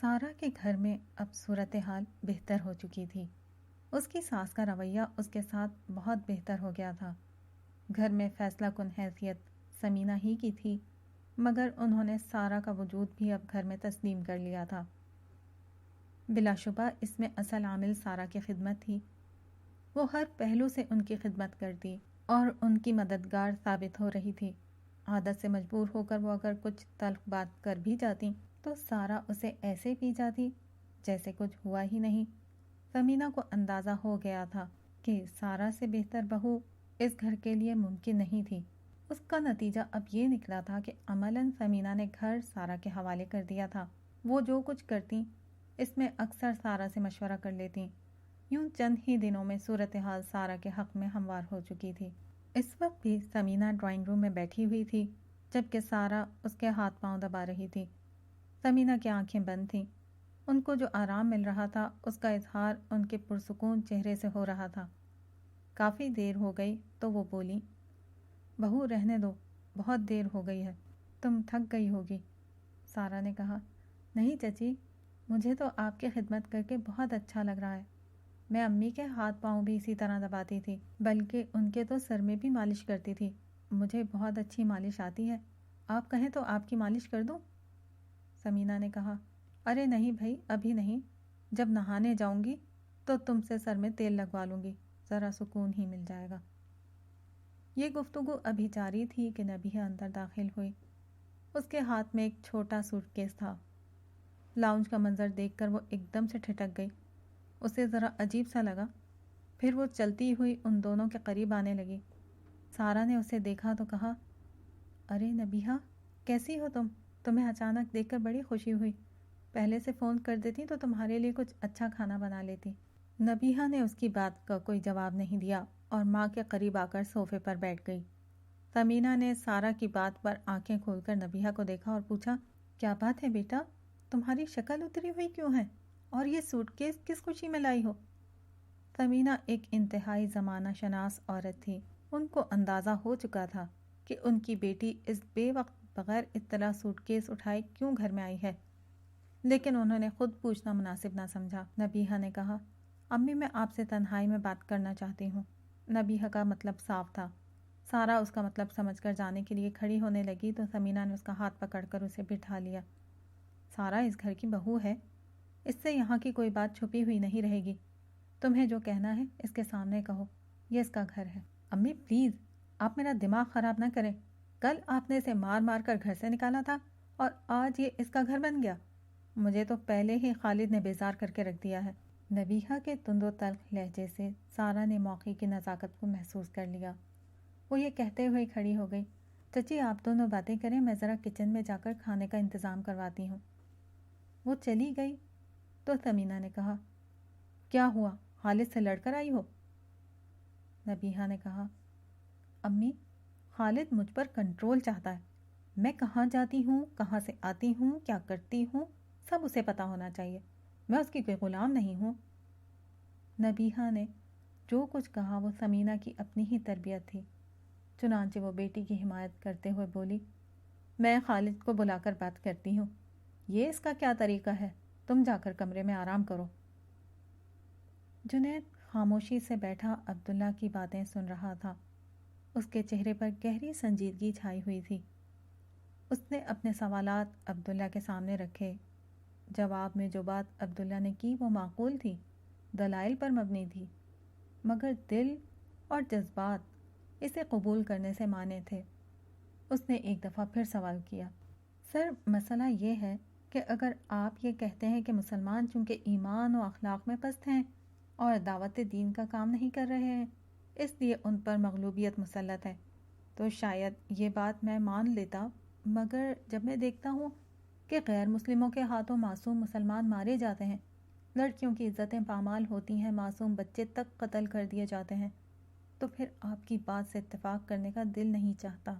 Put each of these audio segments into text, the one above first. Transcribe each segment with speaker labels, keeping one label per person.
Speaker 1: سارا کے گھر میں اب صورتحال بہتر ہو چکی تھی۔ اس کی ساس کا رویہ اس کے ساتھ بہت بہتر ہو گیا تھا۔ گھر میں فیصلہ کن حیثیت سمینہ ہی کی تھی، مگر انہوں نے سارا کا وجود بھی اب گھر میں تسلیم کر لیا تھا۔ بلا شبہ اس میں اصل عامل سارا کی خدمت تھی۔ وہ ہر پہلو سے ان کی خدمت کرتی اور ان کی مددگار ثابت ہو رہی تھی۔ عادت سے مجبور ہو کر وہ اگر کچھ تلخ بات کر بھی جاتی تو سارا اسے ایسے پی جاتی جیسے کچھ ہوا ہی نہیں۔ سمینہ کو اندازہ ہو گیا تھا کہ سارا سے بہتر بہو اس گھر کے لیے ممکن نہیں تھی۔ اس کا نتیجہ اب یہ نکلا تھا کہ عملاً سمینہ نے گھر سارا کے حوالے کر دیا تھا۔ وہ جو کچھ کرتی اس میں اکثر سارا سے مشورہ کر لیتی۔ یوں چند ہی دنوں میں صورتحال سارا کے حق میں ہموار ہو چکی تھی۔ اس وقت بھی سمینہ ڈرائنگ روم میں بیٹھی ہوئی تھی، جبکہ سارا اس کے ہاتھ پاؤں دبا رہی تھی۔ سمینہ کی آنکھیں بند تھیں۔ ان کو جو آرام مل رہا تھا اس کا اظہار ان کے پرسکون چہرے سے ہو رہا تھا۔ کافی دیر ہو گئی تو وہ بولی، بہو رہنے دو، بہت دیر ہو گئی ہے، تم تھک گئی ہوگی۔ سارا نے کہا، نہیں چچی، مجھے تو آپ کی خدمت کر کے بہت اچھا لگ رہا ہے۔ میں امی کے ہاتھ پاؤں بھی اسی طرح دباتی تھی، بلکہ ان کے تو سر میں بھی مالش کرتی تھی۔ مجھے بہت اچھی مالش آتی ہے، آپ کہیں تو آپ کی مالش کر دوں؟ سمینہ نے کہا، ارے نہیں بھائی، ابھی نہیں، جب نہانے جاؤں گی تو تم سے سر میں تیل لگوا لوں گی، ذرا سکون ہی مل جائے گا۔ یہ گفتگو ابھی جاری تھی کہ نبیہہ اندر داخل ہوئی۔ اس کے ہاتھ میں ایک چھوٹا سوٹ کیس تھا۔ لاؤنج کا منظر دیکھ کر وہ ایک دم سے ٹھٹک گئی۔ اسے ذرا عجیب سا لگا، پھر وہ چلتی ہوئی ان دونوں کے قریب آنے لگی۔ سارا نے اسے دیکھا تو کہا، ارے نبیہہ، کیسی ہو تم؟ تمہیں اچانک دیکھ کر بڑی خوشی ہوئی، پہلے سے فون کر دیتی تو تمہارے لیے کچھ اچھا کھانا بنا لیتی۔ نبیہہ نے اس کی بات کا کوئی جواب نہیں دیا اور ماں کے قریب آ کر صوفے پر بیٹھ گئی۔ سمینہ نے سارا کی بات پر آنکھیں کھول کر نبیہہ کو دیکھا اور پوچھا، کیا بات ہے بیٹا، تمہاری شکل اتری ہوئی کیوں ہے، اور یہ سوٹ کیس کس خوشی میں لائی ہو؟ سمینہ ایک انتہائی زمانہ شناس عورت تھی۔ ان کو اندازہ ہو چکا تھا کہ ان کی بیٹی اس بے وقت بغیر اطلاع سوٹ کیس اٹھائے کیوں گھر میں آئی ہے، لیکن انہوں نے خود پوچھنا مناسب نہ سمجھا۔ نبیہہ نے کہا، امی میں آپ سے تنہائی میں بات کرنا چاہتی ہوں۔ نبیہہ کا مطلب صاف تھا۔ سارا اس کا مطلب سمجھ کر جانے کے لیے کھڑی ہونے لگی تو سمینہ نے اس کا ہاتھ پکڑ کر اسے بٹھا لیا۔ سارا اس گھر کی بہو ہے، اس سے یہاں کی کوئی بات چھپی ہوئی نہیں رہے گی۔ تمہیں جو کہنا ہے اس کے سامنے کہو، یہ اس کا گھر ہے۔ امی پلیز، آپ میرا دماغ خراب نہ کریں۔ کل آپ نے اسے مار مار کر گھر سے نکالا تھا اور آج یہ اس کا گھر بن گیا۔ مجھے تو پہلے ہی خالد نے بیزار کر کے رکھ دیا ہے۔ نبیہہ کے تند و تلخ لہجے سے سارا نے موقع کی نزاکت کو محسوس کر لیا۔ وہ یہ کہتے ہوئے کھڑی ہو گئی، چچی آپ دونوں باتیں کریں، میں ذرا کچن میں جا کر کھانے کا انتظام کرواتی ہوں۔ وہ چلی گئی تو سمینہ نے کہا، کیا ہوا، خالد سے لڑ کر آئی ہو؟ نبیہہ نے کہا، امی، خالد مجھ پر کنٹرول چاہتا ہے۔ میں کہاں جاتی ہوں، کہاں سے آتی ہوں، کیا کرتی ہوں، سب اسے پتا ہونا چاہیے۔ میں اس کی کوئی غلام نہیں ہوں۔ نبیہہ نے جو کچھ کہا وہ سمینہ کی اپنی ہی تربیت تھی، چنانچہ وہ بیٹی کی حمایت کرتے ہوئے بولی، میں خالد کو بلا کر بات کرتی ہوں۔ یہ اس کا کیا طریقہ ہے، تم جا کر کمرے میں آرام کرو۔ جنید خاموشی سے بیٹھا عبداللہ کی باتیں سن رہا تھا۔ اس کے چہرے پر گہری سنجیدگی چھائی ہوئی تھی۔ اس نے اپنے سوالات عبداللہ کے سامنے رکھے۔ جواب میں جو بات عبداللہ نے کی وہ معقول تھی، دلائل پر مبنی تھی، مگر دل اور جذبات اسے قبول کرنے سے مانے تھے۔ اس نے ایک دفعہ پھر سوال کیا، سر مسئلہ یہ ہے کہ اگر آپ یہ کہتے ہیں کہ مسلمان چونکہ ایمان و اخلاق میں پست ہیں اور دعوت دین کا کام نہیں کر رہے ہیں، اس لیے ان پر مغلوبیت مسلط ہے، تو شاید یہ بات میں مان لیتا، مگر جب میں دیکھتا ہوں کہ غیر مسلموں کے ہاتھوں معصوم مسلمان مارے جاتے ہیں، لڑکیوں کی عزتیں پامال ہوتی ہیں، معصوم بچے تک قتل کر دیے جاتے ہیں، تو پھر آپ کی بات سے اتفاق کرنے کا دل نہیں چاہتا۔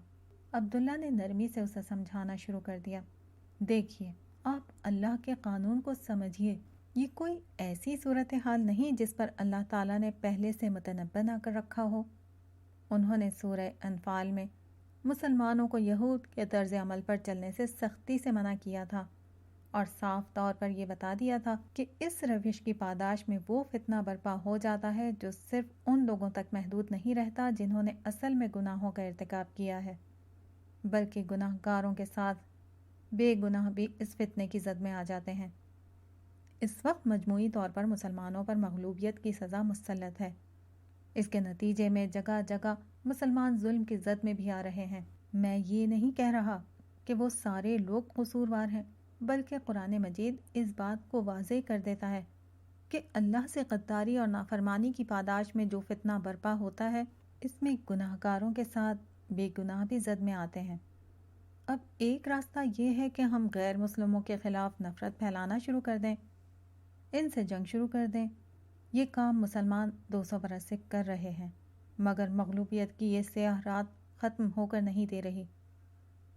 Speaker 1: عبداللہ نے نرمی سے اسے سمجھانا شروع کر دیا، دیکھیے، آپ اللہ کے قانون کو سمجھیے، یہ کوئی ایسی صورتحال نہیں جس پر اللہ تعالیٰ نے پہلے سے متنبع نہ کر رکھا ہو۔ انہوں نے سورہ انفال میں مسلمانوں کو یہود کے طرز عمل پر چلنے سے سختی سے منع کیا تھا، اور صاف طور پر یہ بتا دیا تھا کہ اس روش کی پاداش میں وہ فتنہ برپا ہو جاتا ہے جو صرف ان لوگوں تک محدود نہیں رہتا جنہوں نے اصل میں گناہوں کا ارتکاب کیا ہے، بلکہ گناہ گاروں کے ساتھ بے گناہ بھی اس فتنے کی زد میں آ جاتے ہیں۔ اس وقت مجموعی طور پر مسلمانوں پر مغلوبیت کی سزا مسلط ہے۔ اس کے نتیجے میں جگہ جگہ مسلمان ظلم کی زد میں بھی آ رہے ہیں۔ میں یہ نہیں کہہ رہا کہ وہ سارے لوگ قصوروار ہیں، بلکہ قرآن مجید اس بات کو واضح کر دیتا ہے کہ اللہ سے غداری اور نافرمانی کی پاداش میں جو فتنہ برپا ہوتا ہے، اس میں گناہ گاروں کے ساتھ بے گناہ بھی زد میں آتے ہیں۔ اب ایک راستہ یہ ہے کہ ہم غیر مسلموں کے خلاف نفرت پھیلانا شروع کر دیں، ان سے جنگ شروع کر دیں۔ یہ کام مسلمان 200 برس سے کر رہے ہیں، مگر مغلوبیت کی یہ سیاہ رات ختم ہو کر نہیں دے رہی۔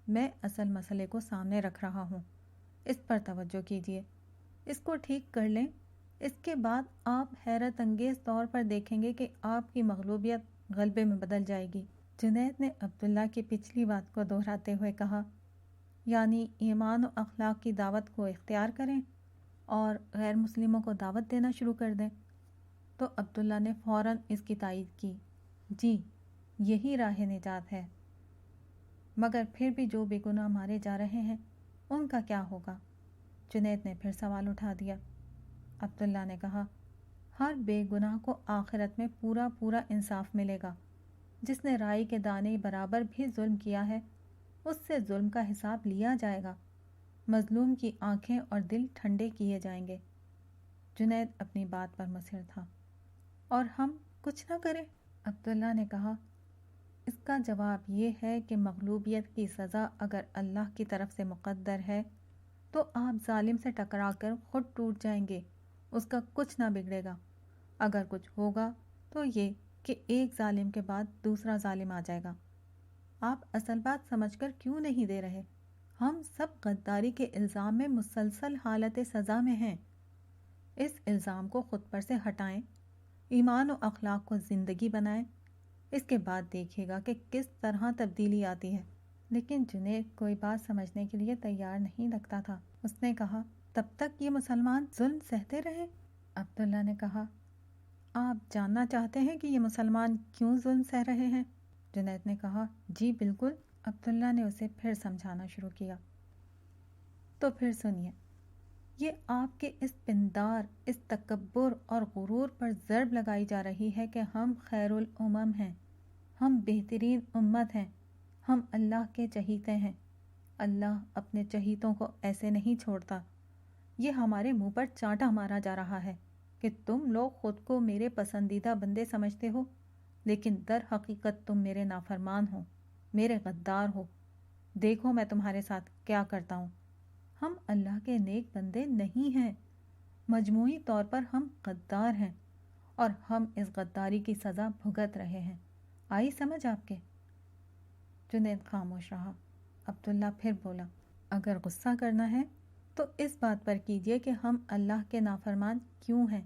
Speaker 1: میں اصل مسئلے کو سامنے رکھ رہا ہوں، اس پر توجہ کیجیے، اس کو ٹھیک کر لیں۔ اس کے بعد آپ حیرت انگیز طور پر دیکھیں گے کہ آپ کی مغلوبیت غلبے میں بدل جائے گی۔ جنید نے عبداللہ کی پچھلی بات کو دہراتے ہوئے کہا، یعنی ایمان و اخلاق کی دعوت کو اختیار کریں اور غیر مسلموں کو دعوت دینا شروع کر دیں۔ تو عبداللہ نے فوراً اس کی تائید کی، جی یہی راہ نجات ہے۔ مگر پھر بھی جو بے گناہ مارے جا رہے ہیں ان کا کیا ہوگا؟ جنید نے پھر سوال اٹھا دیا۔ عبداللہ نے کہا، ہر بے گناہ کو آخرت میں پورا پورا انصاف ملے گا۔ جس نے رائی کے دانے برابر بھی ظلم کیا ہے اس سے ظلم کا حساب لیا جائے گا۔ مظلوم کی آنکھیں اور دل ٹھنڈے کیے جائیں گے۔ جنید اپنی بات پر مصر تھا۔ اور ہم کچھ نہ کریں؟ عبداللہ نے کہا، اس کا جواب یہ ہے کہ مغلوبیت کی سزا اگر اللہ کی طرف سے مقدر ہے تو آپ ظالم سے ٹکرا کر خود ٹوٹ جائیں گے، اس کا کچھ نہ بگڑے گا۔ اگر کچھ ہوگا تو یہ کہ ایک ظالم کے بعد دوسرا ظالم آ جائے گا۔ آپ اصل بات سمجھ کر کیوں نہیں دے رہے؟ ہم سب غداری کے الزام میں مسلسل حالت سزا میں ہیں۔ اس الزام کو خود پر سے ہٹائیں، ایمان و اخلاق کو زندگی بنائیں، اس کے بعد دیکھیے گا کہ کس طرح تبدیلی آتی ہے۔ لیکن جنید کوئی بات سمجھنے کے لیے تیار نہیں لگتا تھا۔ اس نے کہا، تب تک یہ مسلمان ظلم سہتے رہیں؟ عبداللہ نے کہا، آپ جاننا چاہتے ہیں کہ یہ مسلمان کیوں ظلم سہ رہے ہیں؟ جنید نے کہا، جی بالکل۔ عبداللہ نے اسے پھر سمجھانا شروع کیا، تو پھر سنیے، یہ آپ کے اس پندار، اس تکبر اور غرور پر ضرب لگائی جا رہی ہے کہ ہم خیر الامم ہیں، ہم بہترین امت ہیں، ہم اللہ کے چہیتے ہیں۔ اللہ اپنے چہیتوں کو ایسے نہیں چھوڑتا۔ یہ ہمارے منہ پر چانٹا مارا جا رہا ہے کہ تم لوگ خود کو میرے پسندیدہ بندے سمجھتے ہو، لیکن در حقیقت تم میرے نافرمان ہو، میرے غدار ہو۔ دیکھو میں تمہارے ساتھ کیا کرتا ہوں۔ ہم اللہ کے نیک بندے نہیں ہیں، مجموعی طور پر ہم غدار ہیں، اور ہم اس غداری کی سزا بھگت رہے ہیں۔ آئی سمجھ آپ کے؟ جنید خاموش رہا۔ عبداللہ پھر بولا، اگر غصہ کرنا ہے تو اس بات پر کیجئے کہ ہم اللہ کے نافرمان کیوں ہیں،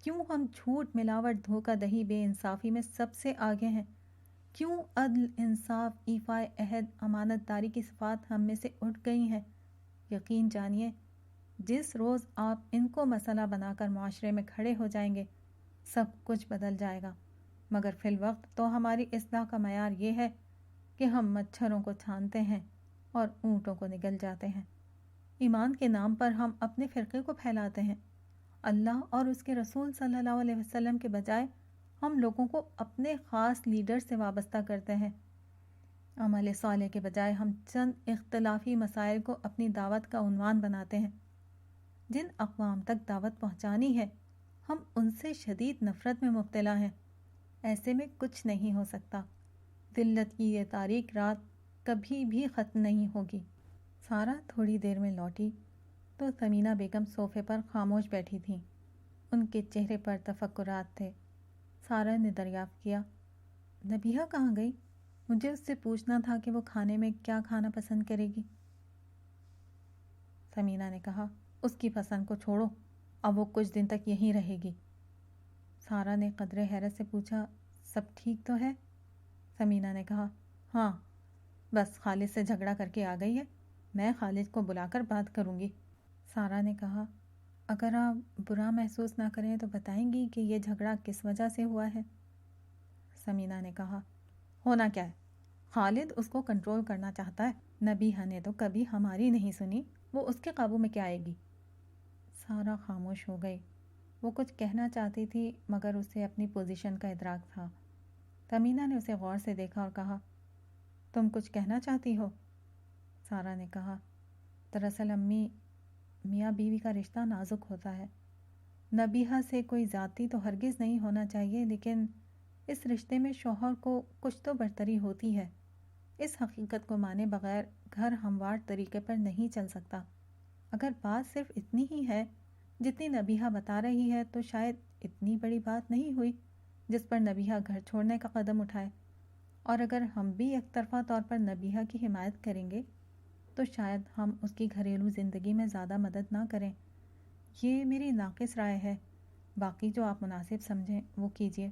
Speaker 1: کیوں ہم جھوٹ، ملاوٹ، دھوکہ دہی، بے انصافی میں سب سے آگے ہیں، کیوں عدل، انصاف، ایفاء عہد، امانت داری کی صفات ہم میں سے اٹھ گئی ہیں۔ یقین جانیے، جس روز آپ ان کو مسئلہ بنا کر معاشرے میں کھڑے ہو جائیں گے سب کچھ بدل جائے گا۔ مگر فی الوقت تو ہماری اصلاح کا معیار یہ ہے کہ ہم مچھروں کو چھانتے ہیں اور اونٹوں کو نگل جاتے ہیں۔ ایمان کے نام پر ہم اپنے فرقے کو پھیلاتے ہیں۔ اللہ اور اس کے رسول صلی اللہ علیہ وسلم کے بجائے ہم لوگوں کو اپنے خاص لیڈر سے وابستہ کرتے ہیں۔ عمل صالح کے بجائے ہم چند اختلافی مسائل کو اپنی دعوت کا عنوان بناتے ہیں۔ جن اقوام تک دعوت پہنچانی ہے ہم ان سے شدید نفرت میں مبتلا ہیں۔ ایسے میں کچھ نہیں ہو سکتا۔ ذلت کی یہ تاریک رات کبھی بھی ختم نہیں ہوگی۔ سارا تھوڑی دیر میں لوٹی تو ثمینہ بیگم صوفے پر خاموش بیٹھی تھیں۔ ان کے چہرے پر تفکرات تھے۔ سارا نے دریافت کیا، نبیہہ کہاں گئی؟ مجھے اس سے پوچھنا تھا کہ وہ کھانے میں کیا کھانا پسند کرے گی۔ ثمینہ نے کہا، اس کی پسند کو چھوڑو، اب وہ کچھ دن تک یہیں رہے گی۔ سارا نے قدرے حیرت سے پوچھا، سب ٹھیک تو ہے؟ ثمینہ نے کہا، ہاں، بس خالد سے جھگڑا کر کے آ گئی ہے، میں خالد کو بلا کر بات کروں گی۔ سارا نے کہا، اگر آپ برا محسوس نہ کریں تو بتائیں گی کہ یہ جھگڑا کس وجہ سے ہوا ہے؟ سمینہ نے کہا، ہونا کیا ہے، خالد اس کو کنٹرول کرنا چاہتا ہے، نبیہہ نے تو کبھی ہماری نہیں سنی، وہ اس کے قابو میں کیا آئے گی؟ سارا خاموش ہو گئی۔ وہ کچھ کہنا چاہتی تھی مگر اسے اپنی پوزیشن کا ادراک تھا۔ تمینہ نے اسے غور سے دیکھا اور کہا، تم کچھ کہنا چاہتی ہو؟ سارا نے کہا، دراصل امی، میاں بیوی کا رشتہ نازک ہوتا ہے، نبیہہ سے کوئی ذاتی تو ہرگز نہیں ہونا چاہیے، لیکن اس رشتے میں شوہر کو کچھ تو برتری ہوتی ہے۔ اس حقیقت کو مانے بغیر گھر ہموار طریقے پر نہیں چل سکتا۔ اگر بات صرف اتنی ہی ہے جتنی نبیہہ بتا رہی ہے تو شاید اتنی بڑی بات نہیں ہوئی جس پر نبیہہ گھر چھوڑنے کا قدم اٹھائے، اور اگر ہم بھی یک طرفہ طور پر نبیہہ کی حمایت کریں گے تو شاید ہم اس کی گھریلو زندگی میں زیادہ مدد نہ کریں۔ یہ میری ناقص رائے ہے، باقی جو آپ مناسب سمجھیں وہ کیجیے۔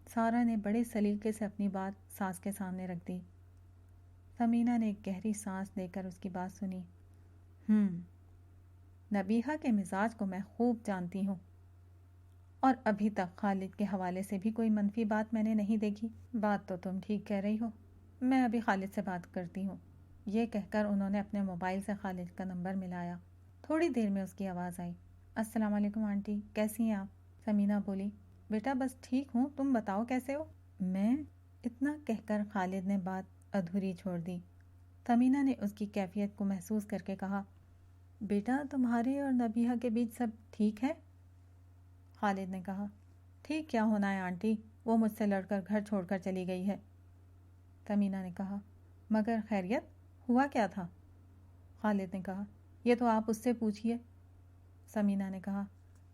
Speaker 1: سارا نے بڑے سلیقے سے اپنی بات ساس کے سامنے رکھ دی۔ سمینہ نے ایک گہری سانس لے کر اس کی بات سنی۔ نبیہہ کے مزاج کو میں خوب جانتی ہوں، اور ابھی تک خالد کے حوالے سے بھی کوئی منفی بات میں نے نہیں دیکھی۔ بات تو تم ٹھیک کہہ رہی ہو، میں ابھی خالد سے بات کرتی ہوں۔ یہ کہہ کر انہوں نے اپنے موبائل سے خالد کا نمبر ملایا۔ تھوڑی دیر میں اس کی آواز آئی، السلام علیکم آنٹی، کیسی ہیں آپ؟ سمینہ بولی، بیٹا بس ٹھیک ہوں، تم بتاؤ کیسے ہو؟ میں اتنا کہہ کر خالد نے بات ادھوری چھوڑ دی۔ سمینہ نے اس کی کیفیت کو محسوس کر کے کہا، بیٹا تمہارے اور نبیہہ کے بیچ سب ٹھیک ہے؟ خالد نے کہا، ٹھیک کیا ہونا ہے آنٹی، وہ مجھ سے لڑ کر گھر چھوڑ کر چلی گئی ہے۔ سمینہ نے کہا، مگر خیریت، ہوا کیا تھا؟ خالد نے کہا، یہ تو آپ اس سے پوچھئے۔ سمینہ نے کہا،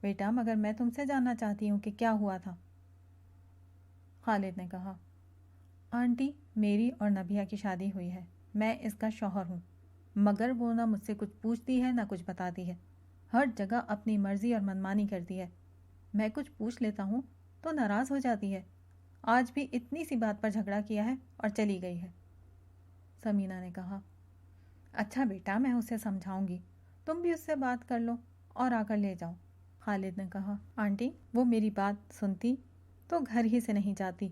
Speaker 1: بیٹا مگر میں تم سے جاننا چاہتی ہوں کہ کیا ہوا تھا۔ خالد نے کہا، آنٹی میری اور نبیہہ کی شادی ہوئی ہے، میں اس کا شوہر ہوں، مگر وہ نہ مجھ سے کچھ پوچھتی ہے نہ کچھ بتاتی ہے، ہر جگہ اپنی مرضی اور منمانی کرتی ہے۔ میں کچھ پوچھ لیتا ہوں تو ناراض ہو جاتی ہے، آج بھی اتنی سی بات پر جھگڑا کیا ہے اور چلی گئی ہے۔ سمینہ نے کہا، اچھا بیٹا میں اسے سمجھاؤں گی، تم بھی اس سے بات کر لو اور آ کر لے جاؤ۔ خالد نے کہا، آنٹی وہ میری بات سنتی تو گھر ہی سے نہیں جاتی،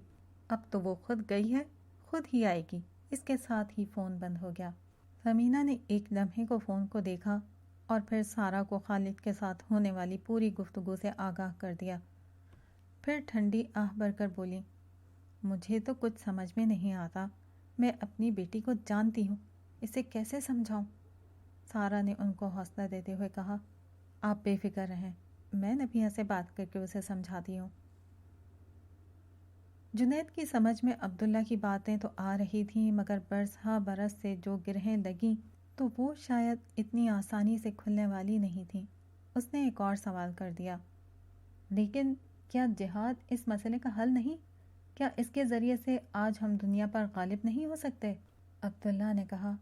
Speaker 1: اب تو وہ خود گئی ہے، خود ہی آئے گی۔ اس کے ساتھ ہی فون بند ہو گیا۔ سمینہ نے ایک لمحے کو فون کو دیکھا اور پھر سارا کو خالد کے ساتھ ہونے والی پوری گفتگو سے آگاہ کر دیا۔ پھر ٹھنڈی آہ بھر کر بولی، مجھے تو کچھ سمجھ میں نہیں آتا، میں اپنی بیٹی کو جانتی ہوں، اسے کیسے سمجھاؤں؟ سارا نے ان کو حوصلہ دیتے ہوئے کہا، آپ بے فکر رہیں، میں نبیہہ سے بات کر کے اسے سمجھاتی ہوں۔ جنید کی سمجھ میں عبداللہ کی باتیں تو آ رہی تھیں مگر برس ہا برس سے جو گرہیں لگیں تو وہ شاید اتنی آسانی سے کھلنے والی نہیں تھیں۔ اس نے ایک اور سوال کر دیا، لیکن کیا جہاد اس مسئلے کا حل نہیں؟ کیا اس کے ذریعے سے آج ہم دنیا پر غالب نہیں ہو سکتے؟ عبداللہ نے کہا،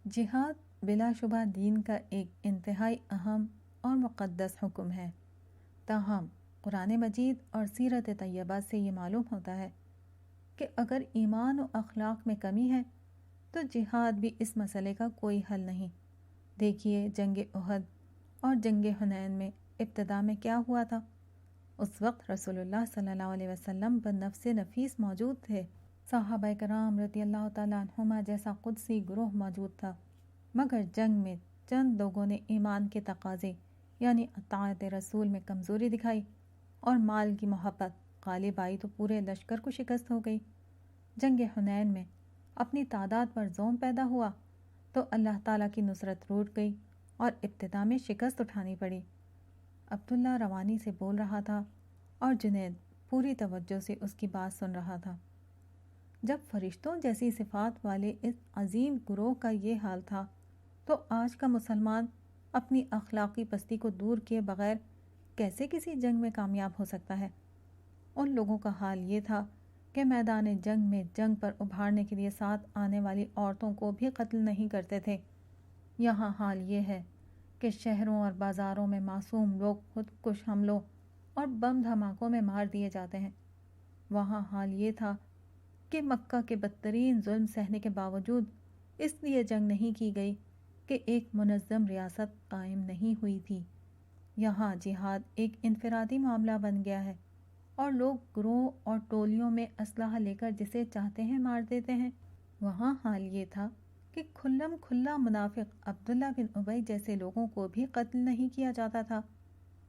Speaker 1: جہاد بلا شبہ دین کا ایک انتہائی اہم اور مقدس حکم ہے، تاہم قرآن مجید اور سیرت طیبہ سے یہ معلوم ہوتا ہے کہ اگر ایمان و اخلاق میں کمی ہے تو جہاد بھی اس مسئلے کا کوئی حل نہیں۔ دیکھیے جنگ احد اور جنگ حنین میں ابتدا میں کیا ہوا تھا؟ اس وقت رسول اللہ صلی اللہ علیہ وسلم بنفس نفیس موجود تھے، صحابہ کرام رضی اللہ تعالیٰ عنہما جیسا قدسی گروہ موجود تھا، مگر جنگ میں چند لوگوں نے ایمان کے تقاضے یعنی اطاعت رسول میں کمزوری دکھائی اور مال کی محبت غالب آئی تو پورے لشکر کو شکست ہو گئی۔ جنگ حنین میں اپنی تعداد پر زوم پیدا ہوا تو اللہ تعالیٰ کی نصرت روٹ گئی اور ابتدا میں شکست اٹھانی پڑی۔ عبداللہ روانی سے بول رہا تھا اور جنید پوری توجہ سے اس کی بات سن رہا تھا۔ جب فرشتوں جیسی صفات والے اس عظیم گروہ کا یہ حال تھا تو آج کا مسلمان اپنی اخلاقی پستی کو دور کیے بغیر کیسے کسی جنگ میں کامیاب ہو سکتا ہے؟ ان لوگوں کا حال یہ تھا کہ میدان جنگ میں جنگ پر ابھارنے کے لیے ساتھ آنے والی عورتوں کو بھی قتل نہیں کرتے تھے۔ یہاں حال یہ ہے کہ شہروں اور بازاروں میں معصوم لوگ خود کش حملوں اور بم دھماکوں میں مار دیے جاتے ہیں۔ وہاں حال یہ تھا کہ مکہ کے بدترین ظلم سہنے کے باوجود اس لیے جنگ نہیں کی گئی کہ ایک منظم ریاست قائم نہیں ہوئی تھی۔ یہاں جہاد ایک انفرادی معاملہ بن گیا ہے اور لوگ گروہ اور ٹولیوں میں اسلحہ لے کر جسے چاہتے ہیں مار دیتے ہیں۔ وہاں حال یہ تھا کہ کھلم کھلا منافق عبداللہ بن ابی جیسے لوگوں کو بھی قتل نہیں کیا جاتا تھا،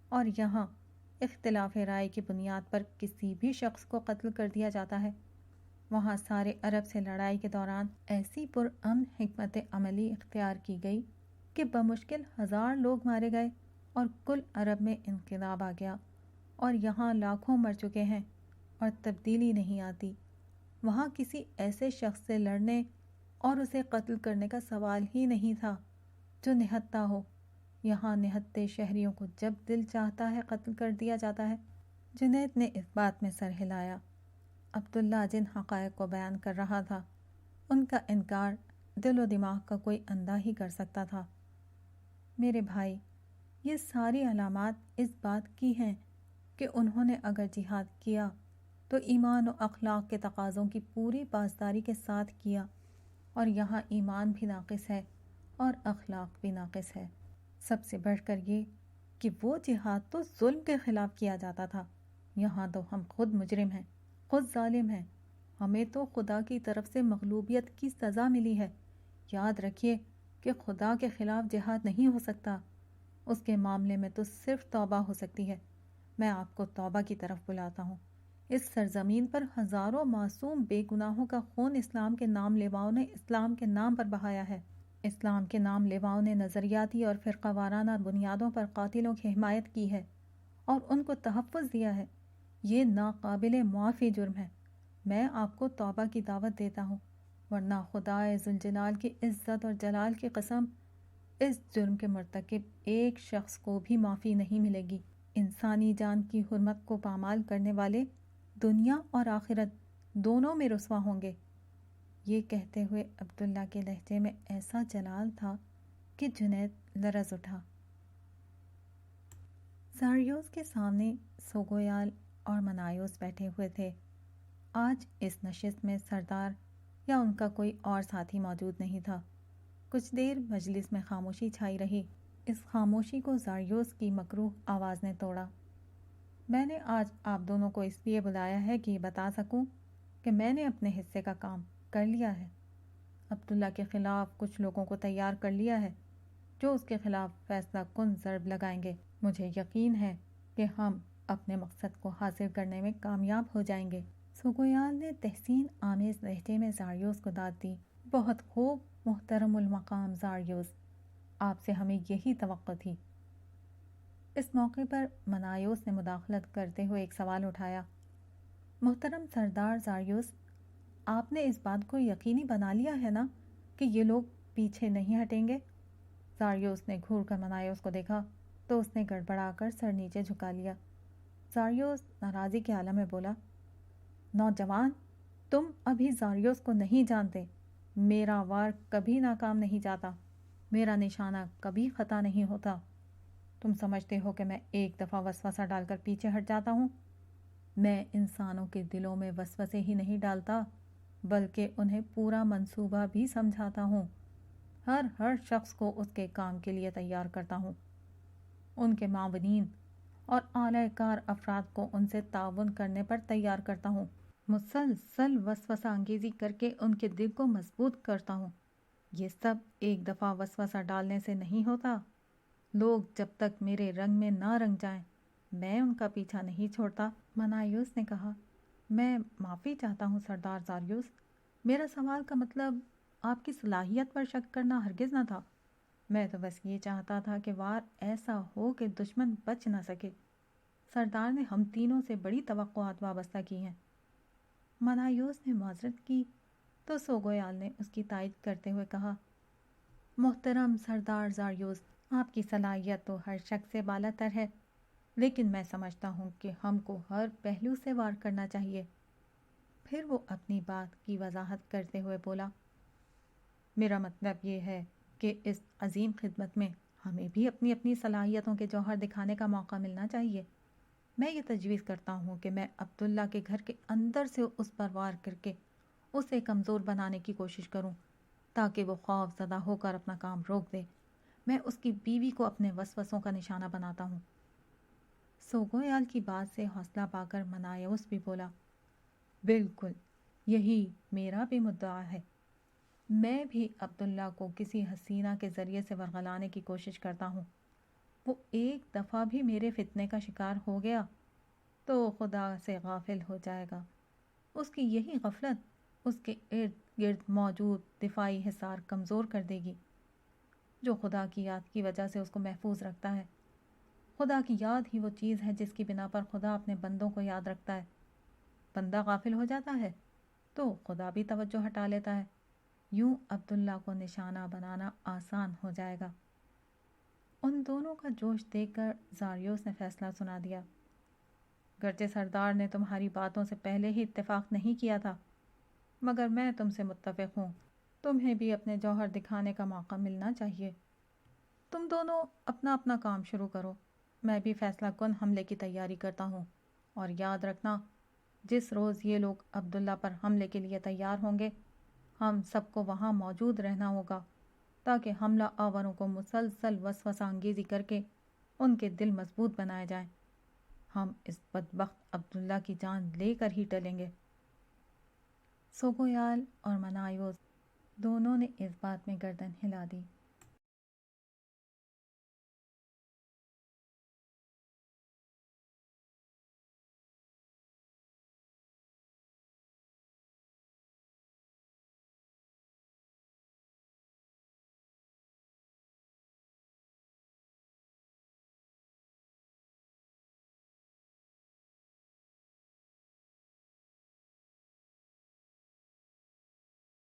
Speaker 1: اور یہاں اختلاف رائے کی بنیاد پر کسی بھی شخص کو قتل کر دیا جاتا ہے۔ وہاں سارے عرب سے لڑائی کے دوران ایسی پرامن حکمت عملی اختیار کی گئی کہ بمشکل 1000 لوگ مارے گئے اور کل عرب میں انقلاب آ گیا، اور یہاں لاکھوں مر چکے ہیں اور تبدیلی نہیں آتی۔ وہاں کسی ایسے شخص سے لڑنے اور اسے قتل کرنے کا سوال ہی نہیں تھا جو نہتہ ہو۔ یہاں نہتے شہریوں کو جب دل چاہتا ہے قتل کر دیا جاتا ہے۔ جنید نے اس بات میں سر ہلایا۔ عبداللہ جن حقائق کو بیان کر رہا تھا ان کا انکار دل و دماغ کا کوئی اندھا ہی کر سکتا تھا۔ میرے بھائی، یہ ساری علامات اس بات کی ہیں کہ انہوں نے اگر جہاد کیا تو ایمان و اخلاق کے تقاضوں کی پوری پاسداری کے ساتھ کیا، اور یہاں ایمان بھی ناقص ہے اور اخلاق بھی ناقص ہے۔ سب سے بڑھ کر یہ کہ وہ جہاد تو ظلم کے خلاف کیا جاتا تھا، یہاں تو ہم خود مجرم ہیں، خود ظالم ہیں، ہمیں تو خدا کی طرف سے مغلوبیت کی سزا ملی ہے۔ یاد رکھیے کہ خدا کے خلاف جہاد نہیں ہو سکتا، اس کے معاملے میں تو صرف توبہ ہو سکتی ہے۔ میں آپ کو توبہ کی طرف بلاتا ہوں۔ اس سرزمین پر ہزاروں معصوم بے گناہوں کا خون اسلام کے نام لیواؤں نے اسلام کے نام پر بہایا ہے۔ اسلام کے نام لیواؤں نے نظریاتی اور فرقہ وارانہ بنیادوں پر قاتلوں کی حمایت کی ہے اور ان کو تحفظ دیا ہے۔ یہ ناقابل معافی جرم ہے۔ میں آپ کو توبہ کی دعوت دیتا ہوں، ورنہ خدائے ذوالجلال کی عزت اور جلال کی قسم، اس جرم کے مرتکب ایک شخص کو بھی معافی نہیں ملے گی۔ انسانی جان کی حرمت کو پامال کرنے والے دنیا اور آخرت دونوں میں رسوا ہوں گے۔ یہ کہتے ہوئے عبداللہ کے لہجے میں ایسا جلال تھا کہ جنید لرز اٹھا۔ زاریوس کے سامنے سوگویال اور منایوس بیٹھے ہوئے تھے۔ آج اس نشست میں سردار یا ان کا کوئی اور ساتھی موجود نہیں تھا۔ کچھ دیر مجلس میں خاموشی چھائی رہی۔ اس خاموشی کو زاریوس کی مکروہ آواز نے توڑا۔ میں نے آج آپ دونوں کو اس لیے بلایا ہے کہ یہ بتا سکوں کہ میں نے اپنے حصے کا کام کر لیا ہے۔ عبداللہ کے خلاف کچھ لوگوں کو تیار کر لیا ہے جو اس کے خلاف فیصلہ کن ضرب لگائیں گے۔ مجھے یقین ہے کہ ہم اپنے مقصد کو حاصل کرنے میں کامیاب ہو جائیں گے۔ سوگویال نے تحسین آمیز لہجے میں زاریوس کو داد دی۔ بہت خوب محترم المقام زاریوس، آپ سے ہمیں یہی توقع تھی۔ اس موقع پر منایوس نے مداخلت کرتے ہوئے ایک سوال اٹھایا۔ محترم سردار زاریوس، آپ نے اس بات کو یقینی بنا لیا ہے نا کہ یہ لوگ پیچھے نہیں ہٹیں گے؟ زاریوس نے گھور کر منایوس کو دیکھا تو اس نے گڑبڑا کر سر نیچے جھکا لیا۔ زاریوس ناراضی کے عالم میں بولا، نوجوان، تم ابھی زاریوس کو نہیں جانتے۔ میرا وار کبھی ناکام نہیں جاتا، میرا نشانہ کبھی خطا نہیں ہوتا۔ تم سمجھتے ہو کہ میں ایک دفعہ وسوسہ ڈال کر پیچھے ہٹ جاتا ہوں؟ میں انسانوں کے دلوں میں وسوسے ہی نہیں ڈالتا بلکہ انہیں پورا منصوبہ بھی سمجھاتا ہوں۔ ہر شخص کو اس کے کام کے لیے تیار کرتا ہوں، ان کے معاونین اور اعلی کار افراد کو ان سے تعاون کرنے پر تیار کرتا ہوں، مسلسل وسوسہ انگیزی کر کے ان کے دل کو مضبوط کرتا ہوں۔ یہ سب ایک دفعہ وسوسہ ڈالنے سے نہیں ہوتا۔ لوگ جب تک میرے رنگ میں نہ رنگ جائیں میں ان کا پیچھا نہیں چھوڑتا۔ منایوس نے کہا، میں معافی چاہتا ہوں سردار زاریوس، میرا سوال کا مطلب آپ کی صلاحیت پر شک کرنا ہرگز نہ تھا۔ میں تو بس یہ چاہتا تھا کہ وار ایسا ہو کہ دشمن بچ نہ سکے۔ سردار نے ہم تینوں سے بڑی توقعات وابستہ کی ہیں۔ منایوس نے معذرت کی تو سوگویال نے اس کی تائید کرتے ہوئے کہا، محترم سردار زاریوس، آپ کی صلاحیت تو ہر شک سے بالا تر ہے، لیکن میں سمجھتا ہوں کہ ہم کو ہر پہلو سے وار کرنا چاہیے۔ پھر وہ اپنی بات کی وضاحت کرتے ہوئے بولا، میرا مطلب یہ ہے کہ اس عظیم خدمت میں ہمیں بھی اپنی اپنی صلاحیتوں کے جوہر دکھانے کا موقع ملنا چاہیے۔ میں یہ تجویز کرتا ہوں کہ میں عبداللہ کے گھر کے اندر سے اس پر وار کر کے اسے کمزور بنانے کی کوشش کروں تاکہ وہ خوف زدہ ہو کر اپنا کام روک دے۔ میں اس کی بیوی کو اپنے وسوسوں کا نشانہ بناتا ہوں۔ سوگویال کی بات سے حوصلہ پا کر منایوس بھی بولا، بالکل یہی میرا بھی مدعا ہے۔ میں بھی عبداللہ کو کسی حسینہ کے ذریعے سے ورغلانے کی کوشش کرتا ہوں۔ وہ ایک دفعہ بھی میرے فتنے کا شکار ہو گیا تو خدا سے غافل ہو جائے گا۔ اس کی یہی غفلت اس کے ارد گرد موجود دفاعی حصار کمزور کر دے گی، جو خدا کی یاد کی وجہ سے اس کو محفوظ رکھتا ہے۔ خدا کی یاد ہی وہ چیز ہے جس کی بنا پر خدا اپنے بندوں کو یاد رکھتا ہے۔ بندہ غافل ہو جاتا ہے تو خدا بھی توجہ ہٹا لیتا ہے۔ یوں عبداللہ کو نشانہ بنانا آسان ہو جائے گا۔ ان دونوں کا جوش دیکھ کر زاریوس نے فیصلہ سنا دیا، گرچہ سردار نے تمہاری باتوں سے پہلے ہی اتفاق نہیں کیا تھا، مگر میں تم سے متفق ہوں۔ تمہیں بھی اپنے جوہر دکھانے کا موقع ملنا چاہیے۔ تم دونوں اپنا اپنا کام شروع کرو، میں بھی فیصلہ کن حملے کی تیاری کرتا ہوں، اور یاد رکھنا جس روز یہ لوگ عبداللہ پر حملے کے لیے تیار ہوں گے، ہم سب کو وہاں موجود رہنا ہوگا تاکہ حملہ آوروں کو مسلسل وسوسہ انگیزی کر کے ان کے دل مضبوط بنائے جائیں۔ ہم اس بدبخت عبداللہ کی جان لے کر ہی ٹلیں گے۔ سوگویال اور منایوس دونوں نے اس بات میں گردن ہلا دی۔